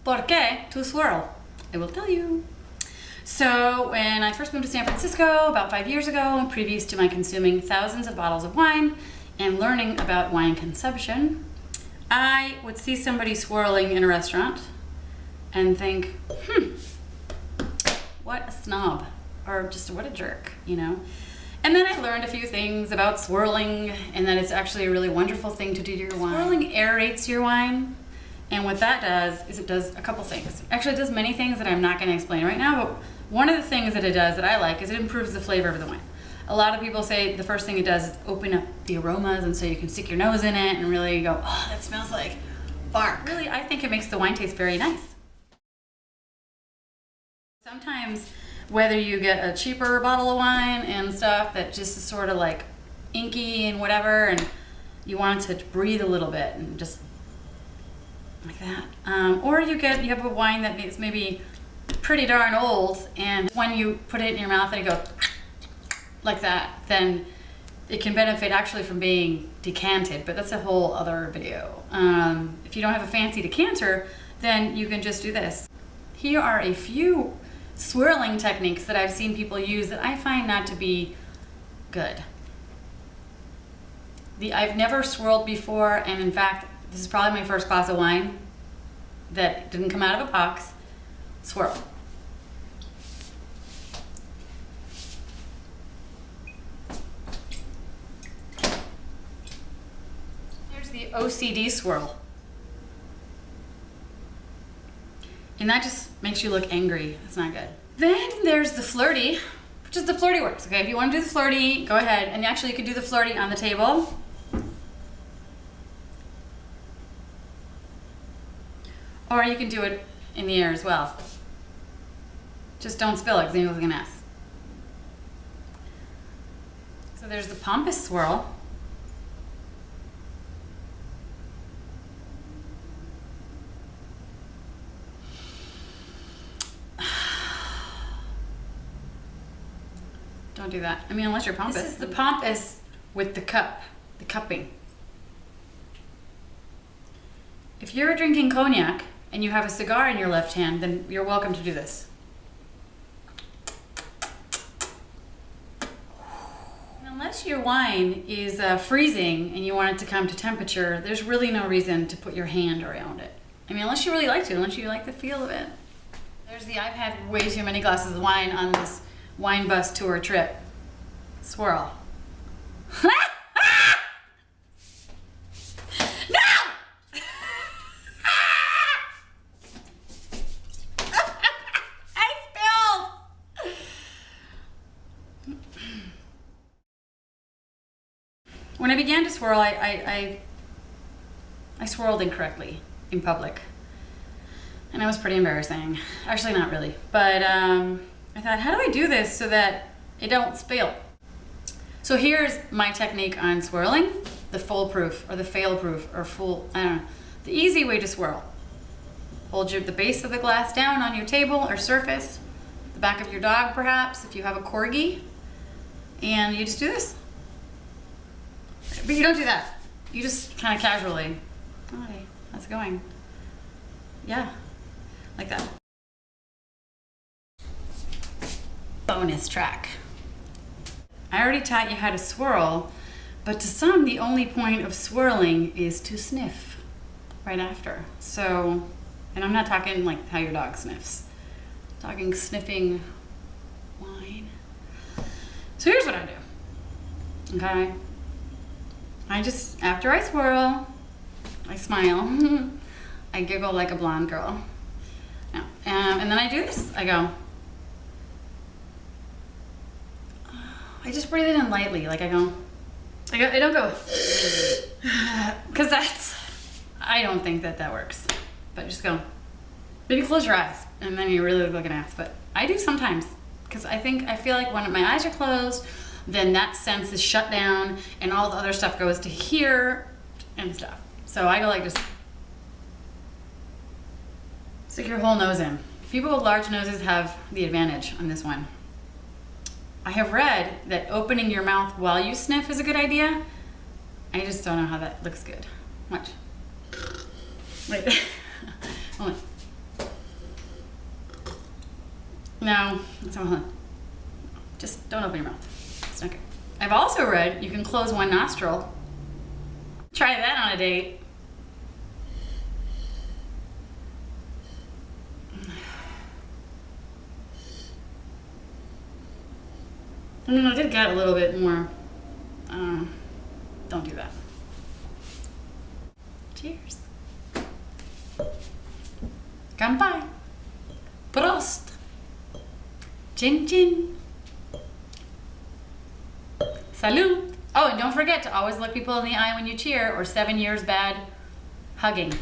¿Por qué to swirl? I will tell you. So when I first moved to San Francisco about 5 years ago, previous to my consuming thousands of bottles of wine and learning about wine consumption, I would see somebody swirling in a restaurant and think, what a snob, or just what a jerk, you know? And then I learned a few things about swirling, and that it's actually a really wonderful thing to do to your wine. Swirling aerates your wine, and what that does is it does a couple things. Actually, it does many things that I'm not going to explain right now, but one of the things that it does that I like is it improves the flavor of the wine. A lot of people say the first thing it does is open up the aromas, and so you can stick your nose in it and really go, oh, that smells like bark. Really, I think it makes the wine taste very nice. Sometimes, whether you get a cheaper bottle of wine and stuff that just is sort of like inky and whatever, and you want it to breathe a little bit and just like that. Or you have a wine that is maybe pretty darn old, and when you put it in your mouth and it goes like that, then it can benefit actually from being decanted, but that's a whole other video. If you don't have a fancy decanter, then you can just do this. Here are a few swirling techniques that I've seen people use that I find not to be good. I've never swirled before, and in fact, this is probably my first glass of wine that didn't come out of a box. Swirl. Here's the OCD swirl. And that just makes you look angry. That's not good. Then there's the flirty, which is the flirty works. Okay, if you want to do the flirty, go ahead. And actually you can do the flirty on the table. Or you can do it in the air as well. Just don't spill it because then you look like an ass. So there's the pompous swirl. Don't do that. I mean, unless you're pompous. This is the pompous with the cup, the cupping. If you're drinking cognac and you have a cigar in your left hand, then you're welcome to do this. Unless your wine is freezing and you want it to come to temperature, there's really no reason to put your hand around it. I mean, unless you really like to, unless you like the feel of it. I've had way too many glasses of wine on this wine bus tour trip. Swirl. No! I spilled! When I began to swirl, I swirled incorrectly in public. And it was pretty embarrassing. Actually, not really. But I thought, how do I do this so that it don't spill? So here's my technique on swirling. The foolproof, or the fail-proof, or I don't know. The easy way to swirl. Hold the base of the glass down on your table or surface. The back of your dog, perhaps, if you have a corgi. And you just do this. But you don't do that. You just kind of casually, oh, hey, how's it going? Yeah, like that. Bonus track. I already taught you how to swirl, but to some, the only point of swirling is to sniff right after. So, and I'm not talking like how your dog sniffs. I'm talking sniffing wine. So here's what I do, okay? After I swirl, I smile. I giggle like a blonde girl. No. And then I do this. I just breathe it in lightly. Like I don't go, because I don't think that works. But just go, maybe close your eyes, and then you really look like an ass. But I do sometimes, because I feel like when my eyes are closed, then that sense is shut down, and all the other stuff goes to here and stuff. So I go like just. Stick your whole nose in. People with large noses have the advantage on this one. I have read that opening your mouth while you sniff is a good idea. I just don't know how that looks good. Watch. Wait. Hold on. No, that's not. Just don't open your mouth. It's not good. I've also read you can close one nostril. Try that on a date. I mean, I did get a little bit more. Don't do that. Cheers. Kanpai. Prost. Chin chin. Salud. Oh, and don't forget to always look people in the eye when you cheer, or 7 years bad hugging.